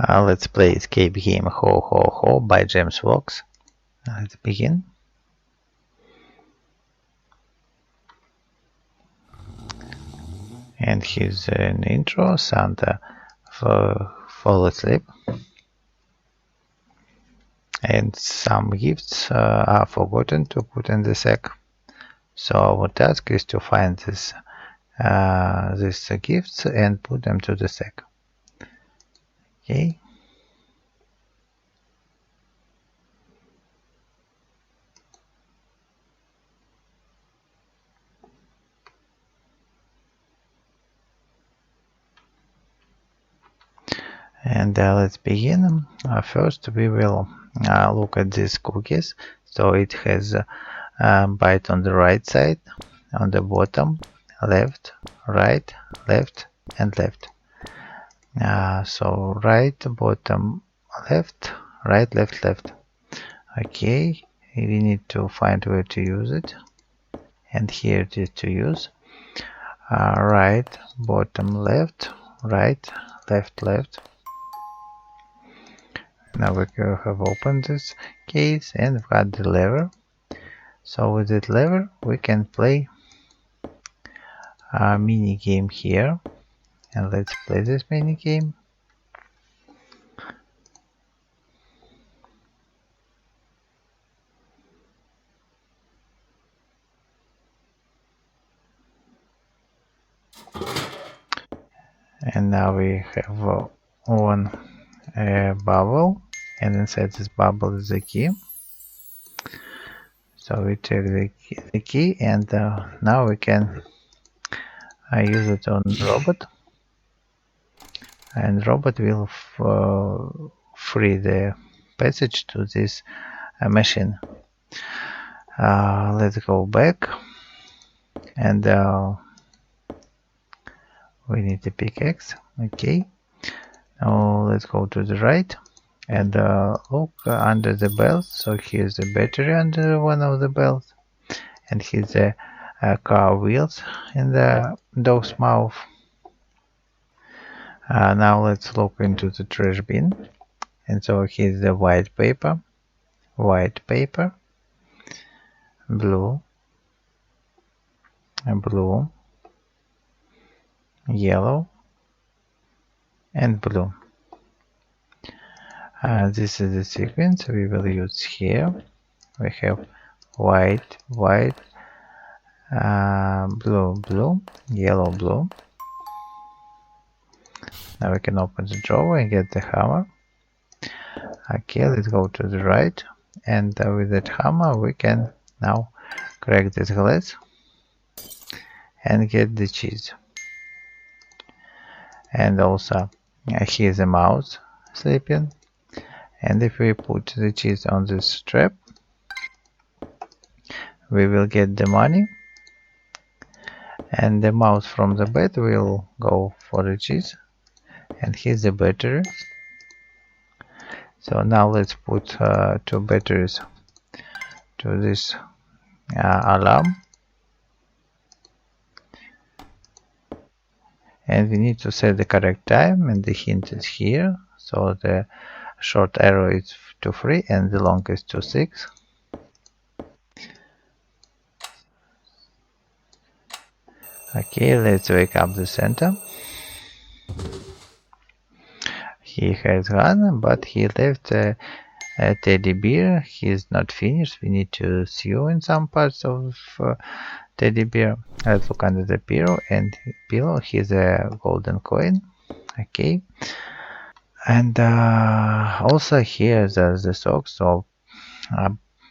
Let's play escape game Ho Ho Ho by Jammsworks. Let's begin. And here's an intro. Santa fall asleep. And some gifts are forgotten to put in the sack. So our task is to find these gifts and put them to the sack. Okay. And let's begin. First we will look at these cookies. So it has a byte on the right side, on the bottom, left, right, left, and left. So right, bottom, left, right, left, left. Okay, we need to find where to use it. And here it is to use. Right, bottom, left, right, left, left. Now we have opened this case and we've got the lever. So with that lever we can play a mini game here. And let's play this mini game. And now we have one bubble, and inside this bubble is the key. So we take the key and now we can use it on robot, and robot will free the passage to this machine. Let's go back, and we need the pickaxe. Okay, now let's go to the right and look under the belt. So here's the battery under one of the belts, and here's the car wheels in the dog's mouth. Now let's look into the trash bin, and so here's the white paper, blue, blue, yellow, and blue. This is the sequence we will use here. We have white, white, blue, blue, yellow, blue. Now we can open the drawer and get the hammer. Okay, let's go to the right, and with that hammer we can now crack this glass and get the cheese. And also here's a mouse sleeping, and if we put the cheese on this strap we will get the money, and the mouse from the bed will go for the cheese. And here's the battery. So now let's put 2 batteries to this alarm, and we need to set the correct time, and the hint is here. So the short arrow is to 3 and the long is to 6. Okay, let's wake up the Santa. He has gone, but he left a teddy bear. He is not finished. We need to sew in some parts of teddy bear. Let's look under the pillow, and here's a golden coin. Okay, and also here there's the socks. So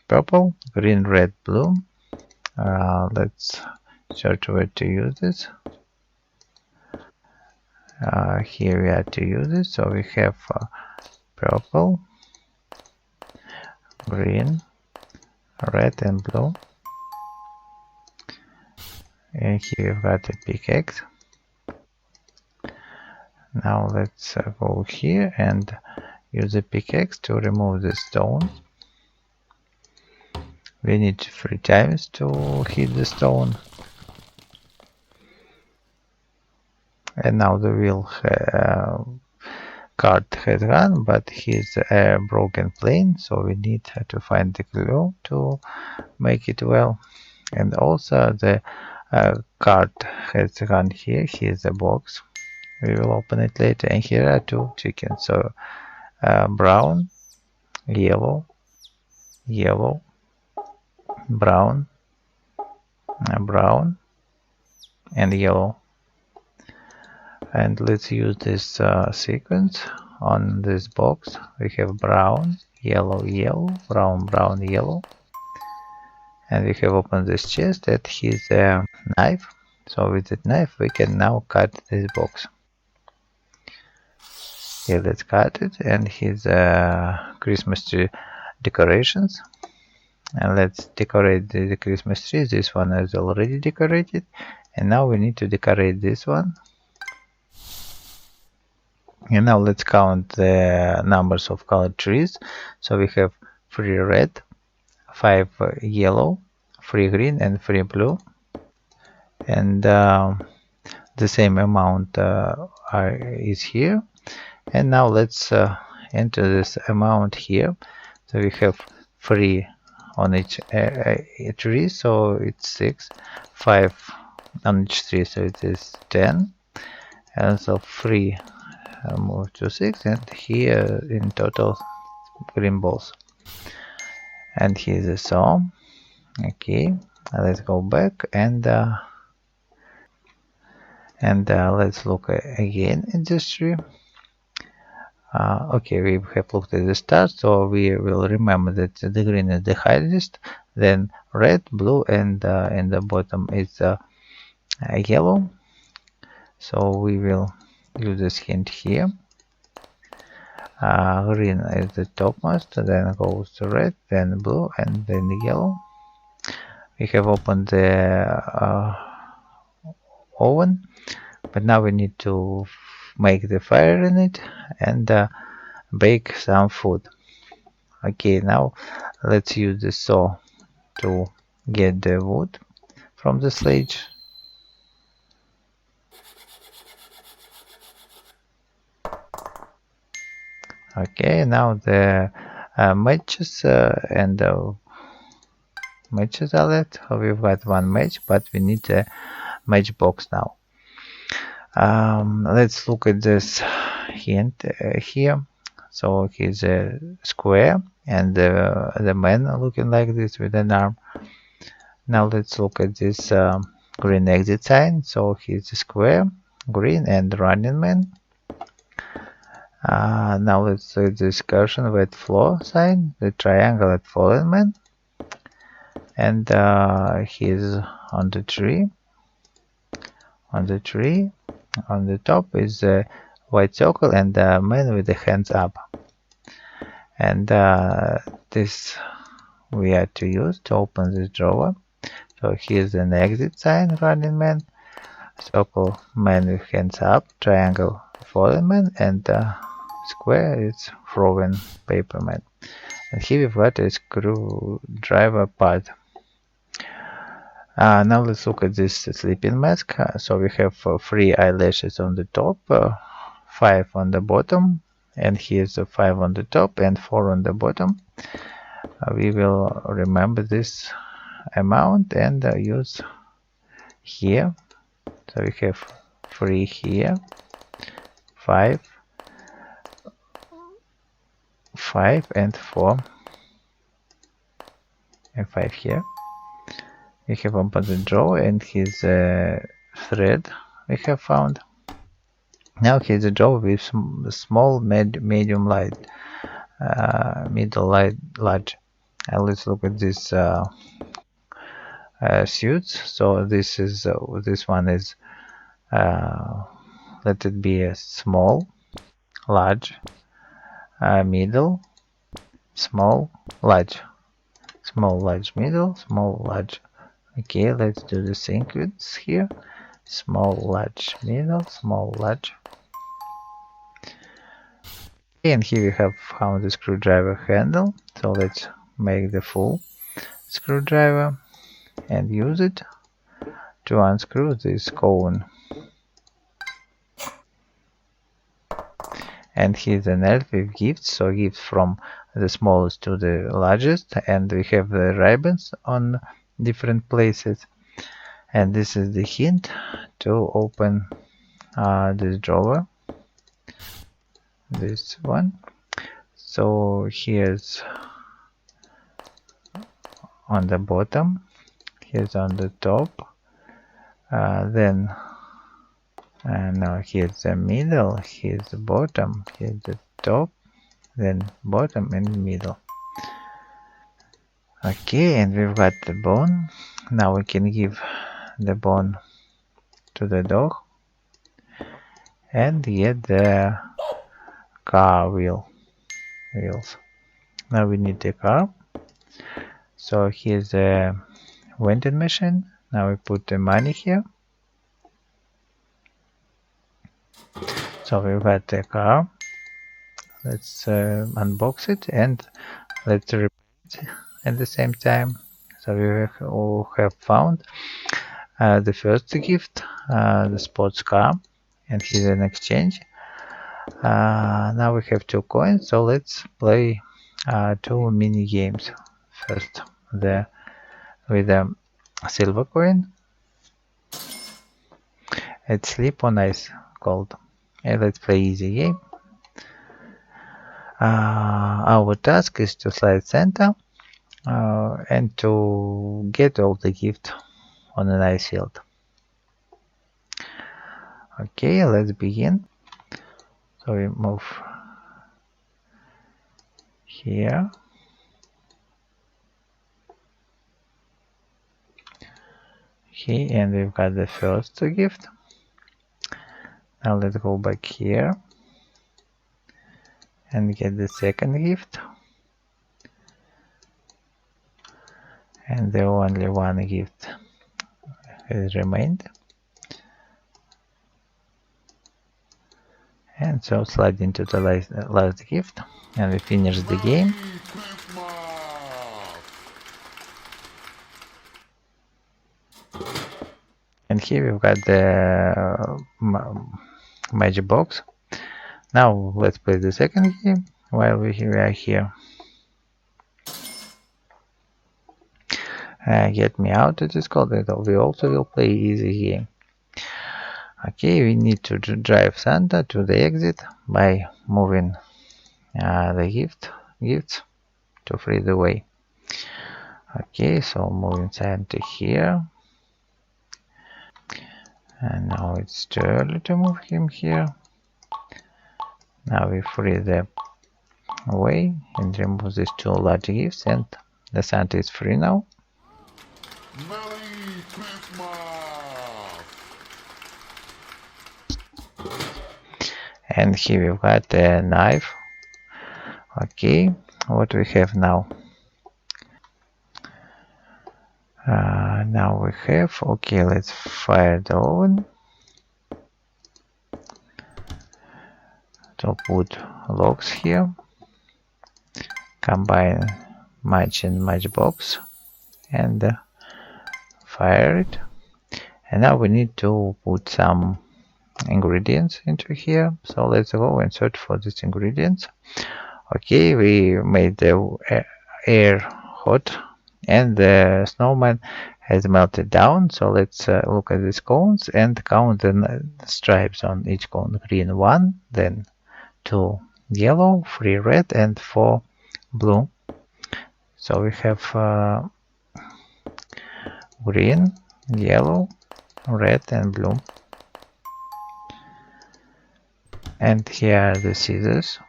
purple, green, red, blue. Let's search where to use this. Here we have to use it. So we have purple, green, red, and blue. And here we've got a pickaxe. Now let's go here and use the pickaxe to remove the stone. We need 3 times to hit the stone. And now the wheel cart has gone, but he's a broken plane, so we need to find the clue to make it well. And also the cart has gone here. Here's a box. We will open it later. And here are two chickens. So brown, yellow, yellow, brown, brown, and yellow. And let's use this sequence on this box. We have brown, yellow, yellow, brown, brown, yellow. And we have opened this chest that has a knife. So with that knife we can now cut this box. Here, let's cut it. And his Christmas tree decorations. And let's decorate the Christmas tree. This one is already decorated. And now we need to decorate this one. And now let's count the numbers of colored trees. So we have 3 red, 5 yellow, 3 green, and 3 blue. And the same amount is here. And now let's enter this amount here. So we have 3 on each tree, so it's 6, 5 on each tree, so it is 10. And so 3 move to 6, and here in total green balls. And here's the saw. Okay, let's go back and let's look again at this tree. Okay, we have looked at the start, so we will remember that the green is the highest, then red, blue, and in the bottom is yellow. So we will use this hint here. Green is the topmost, then goes to red, then blue, and then yellow. We have opened the oven, but now we need to make the fire in it and bake some food. Okay, now let's use the saw to get the wood from the sledge. Okay, now the matches and the matches are left. We've got 1 match, but we need a matchbox now. Let's look at this hint here. So he's a square, and the man looking like this with an arm. Now let's look at this green exit sign. So he's a square, green, and running man. Now let's look at this caution wet floor sign, the triangle at fallen man. And he's on the tree. On the tree, on the top is a white circle and a man with the hands up. And this we have to use to open this drawer. So here's an exit sign, running man, circle, man with hands up, triangle, fallen man, and square is frozen paper man. And here we've got a screwdriver part. Now let's look at this sleeping mask. So we have 3 eyelashes on the top, 5 on the bottom, and here's 5 on the top and 4 on the bottom. We will remember this amount and use here. So we have 3 here, 5, and 4, and 5 here. We have opened the drawer and his thread we have found. Now here's a drawer with small, medium, light, middle, light, large. Let's look at this suits. So this is this one is let it be a small, large, middle, small, large, small, large, middle, small, large. Okay, let's do the sequence here. Small, large, middle, small, large. Okay, and here we have found the screwdriver handle. So let's make the full screwdriver and use it to unscrew this cone. and he's an elf with gifts, so gifts from the smallest to the largest, and we have the ribbons on different places. And this is the hint to open this drawer, this one. So here's on the bottom, here's on the top, then now here's the middle, here's the bottom, here's the top, then bottom and middle. Okay, and we've got the bone. Now we can give the bone to the dog and get the car wheels. Now we need the car. So here's the vending machine. Now we put the money here. So we've got the car. Let's unbox it and let's repeat at the same time. So we all have found the first gift, the sports car, and here's an exchange. Now we have 2 coins, so let's play 2 mini games. First, with a silver coin. It's Sleep on Ice called. And let's play easy game. Our task is to slide center and to get all the gift on an ice field. Okay, let's begin. So we move here. Okay, and we've got the first gift. Now let's go back here and get the second gift. And the only one gift has remained. And so slide into the last gift and we finish the game. And here we've got the magic box. Now let's play the second game while we are here. Get me out, it is called. We also will play easy game. Okay, we need to drive Santa to the exit by moving the gifts to free the way. Okay, so moving Santa here. And now it's too early to move him here. Now we free the way and remove these 2 large gifts, and the Santa is free now. Merry Christmas! And here we've got a knife. Okay, what we have now? Now we have, okay, let's fire the oven. So put logs here, combine match and matchbox and fire it. And now we need to put some ingredients into here, so let's go and search for these ingredients. Okay, we made the air hot and the snowman has melted down, so let's look at these cones and count the stripes on each cone. Green 1, then 2 yellow, 3 red and 4 blue. So we have green, yellow, red and blue. And here are the scissors,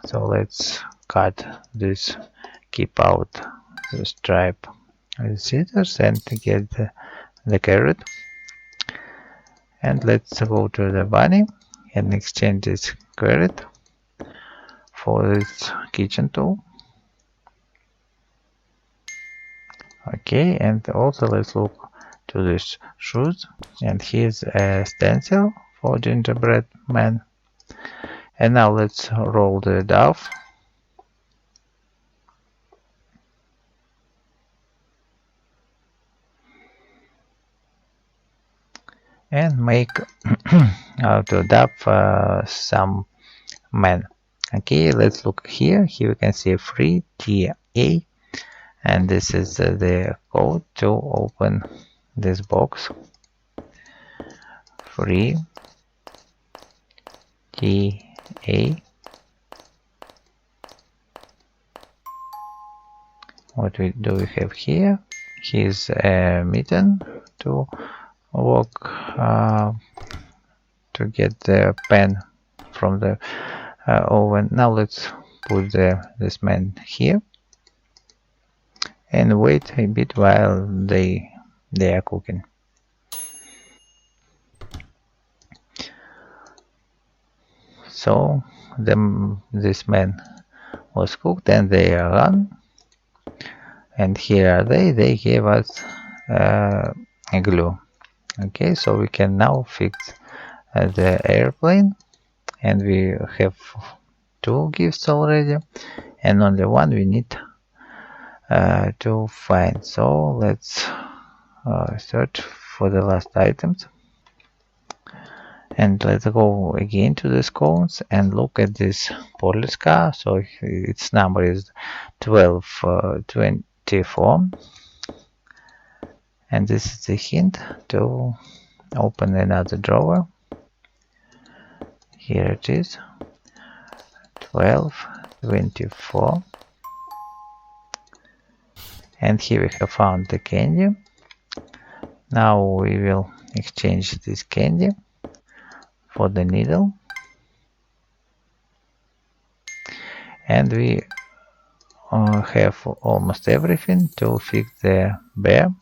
so let's cut this, keep out the stripe with scissors and get the carrot. And let's go to the bunny and exchange this carrot for this kitchen tool. Okay, and also let's look to these shoes, and here's a stencil for gingerbread man. And now let's roll the dough. And make out of that some man. Okay, let's look here. Here we can see free TA, and this is the code to open this box. Free TA. What do we have here? Here's a mitten to walk to get the pen from the oven. Now let's put this man here and wait a bit while they are cooking. So this man was cooked and they are run, and here are they gave us a glue. Okay, so we can now fix the airplane, and we have 2 gifts already and only one we need to find. So let's search for the last items, and let's go again to the cones and look at this police car. So its number is 1224, and this is the hint to open another drawer. Here it is, 1224, and here we have found the candy. Now we will exchange this candy for the needle, and we have almost everything to fix the bear.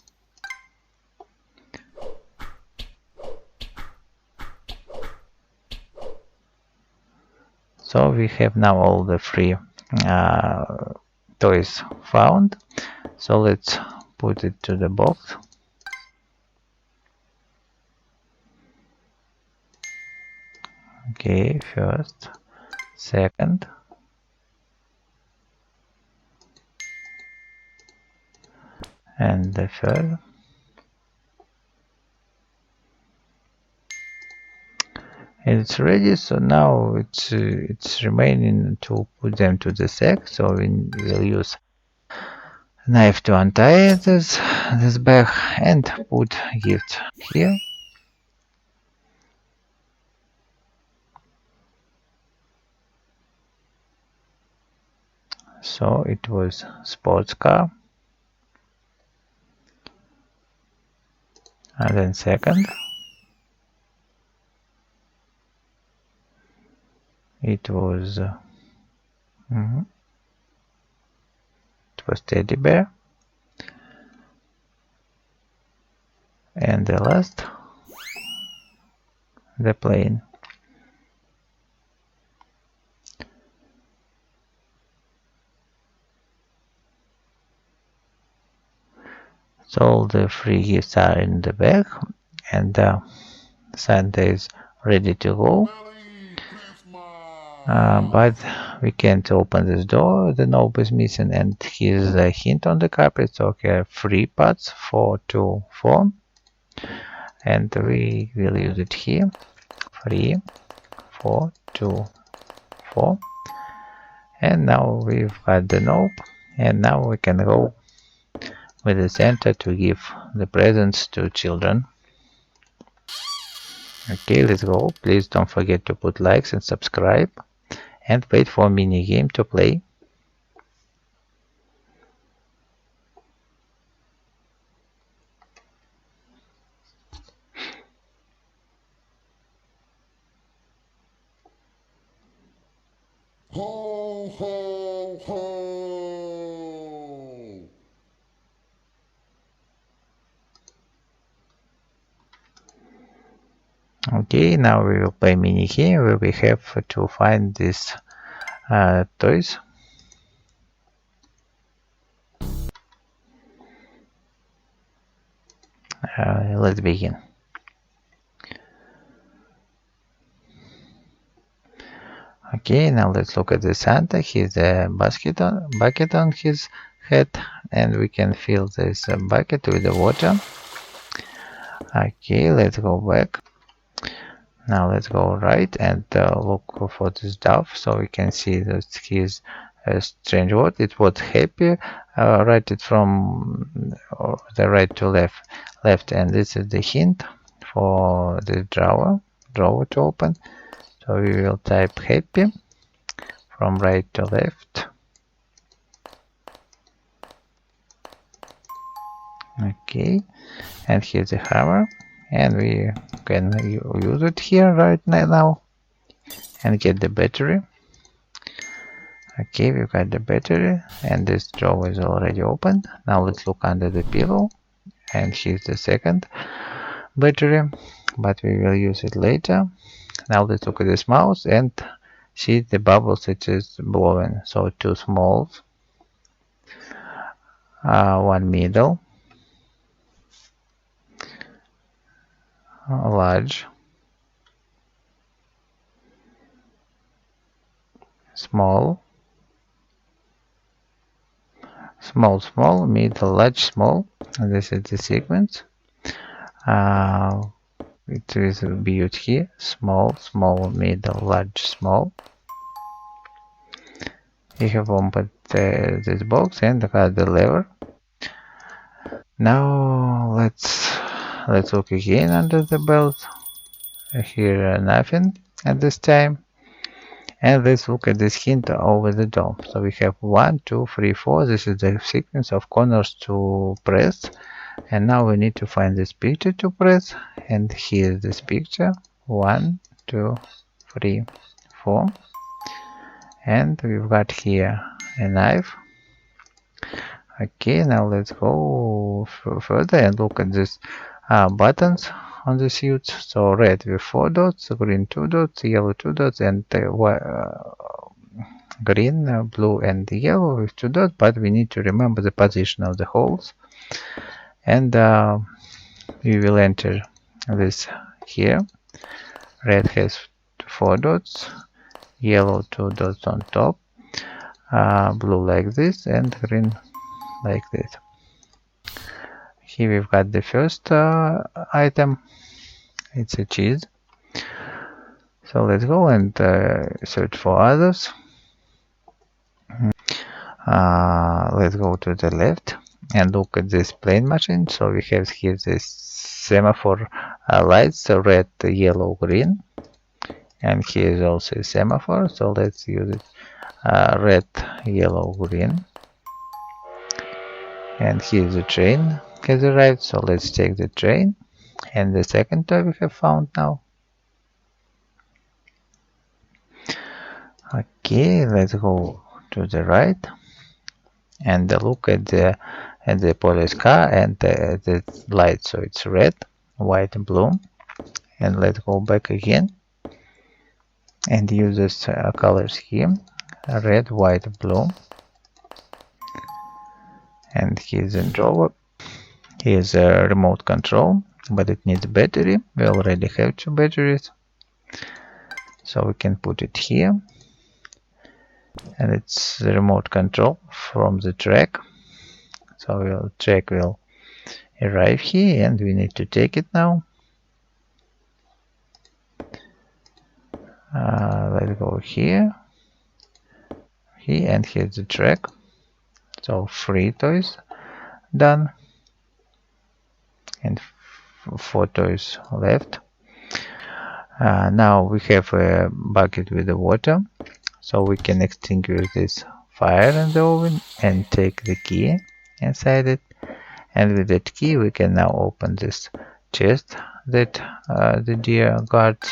So we have now all the 3 toys found. So let's put it to the box. Okay, first, second, and the third. And it's ready, so now it's remaining to put them to the sack. So we will use a knife to untie this bag and put gift here. So it was sports car, and then second it was teddy bear, and the last, the plane. So all the 3 gifts are in the bag, and Santa is ready to go. But we can't open this door, the knob is missing, and here's a hint on the carpet. So we have 3 parts, 4 to 4, and we will use it here. 3, 4, 2, 4, and now we've got the knob, and now we can go with the Santa to give the presents to children. Okay, let's go. Please don't forget to put likes and subscribe, and wait for a mini game to play. Ho, ho, ho! Okay, now we will play mini game where we have to find these toys. Let's begin. Okay, now let's look at the Santa. He has a bucket on his head, and we can fill this bucket with the water. Okay, let's go back. Now let's go right and look for this dove, so we can see that his strange word. It was happy. Write it from the right to left, and this is the hint for the drawer to open. So we will type happy from right to left. Okay, and here's the hammer, and we can use it here right now and get the battery. Okay, we've got the battery, and this drawer is already opened. Now let's look under the pillow, and here's the second battery, but we will use it later. Now let's look at this mouse and see the bubbles it is blowing. So two smalls, one middle, large, small, small, middle, large, small. And this is the sequence. It is viewed here: small, middle, large, small. We have opened this box and got the lever. Now let's look again under the belt. Here nothing at this time. And let's look at this hint over the door. So we have 1, 2, 3, 4. This is the sequence of corners to press. And now we need to find this picture to press. And here's this picture. 1, 2, 3, 4. And we've got here a knife. Okay, now let's go further and look at these buttons on the suit. So red with 4 dots, green 2 dots, yellow 2 dots, and green, blue, and yellow with 2 dots. But we need to remember the position of the holes. And we will enter this here. Red has 4 dots, yellow 2 dots on top, blue like this, and green like this. Here we've got the first item. It's a cheese. So let's go and search for others. Let's go to the left and look at this plane machine. So we have here this semaphore lights, so red, yellow, green. And here is also a semaphore, so let's use it. Red, yellow, green. And here's the train has arrived, so let's take the train. And the second toy we have found now. Okay, let's go to the right and look at the police car and the light. So it's red, white, and blue. And let's go back again and use this colors here: red, white, blue. And here's a drawer. Here's a remote control, but it needs battery. We already have 2 batteries, so we can put it here. And it's the remote control from the track. So the track will arrive here, and we need to take it now. Let's go here, and here's the track. So 3 toys done, and 4 toys left. Now we have a bucket with the water, so we can extinguish this fire in the oven and take the key inside it. And with that key we can now open this chest that the deer guards.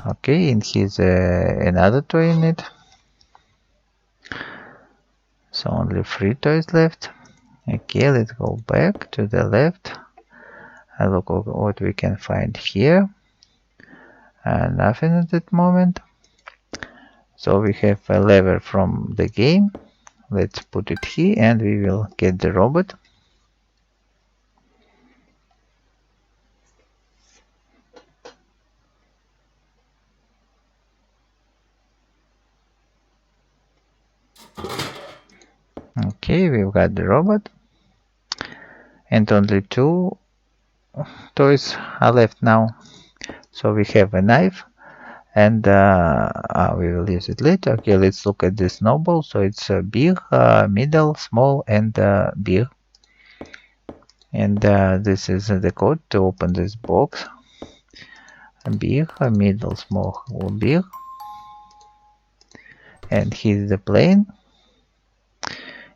Okay, and here's another toy in it. So only 3 toys left. Okay, let's go back to the left and look what we can find here. Nothing at that moment. So we have a lever from the game. Let's put it here and we will get the robot. Okay, we've got the robot. and only 2 toys are left now. So we have a knife, and we will use it later. Okay, let's look at this snowball. So it's big, middle, small, and big. And this is the code to open this box. Big, middle, small, big. And here's the plane.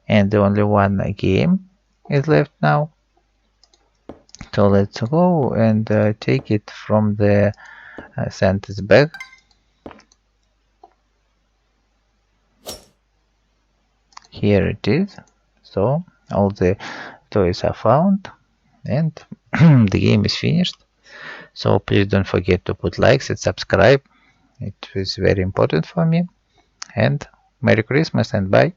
And the only one game is left now. So let's go and take it from the sentence bag. Here it is. So all the toys are found, and the game is finished. So please don't forget to put likes and subscribe. It is very important for me. And Merry Christmas and bye.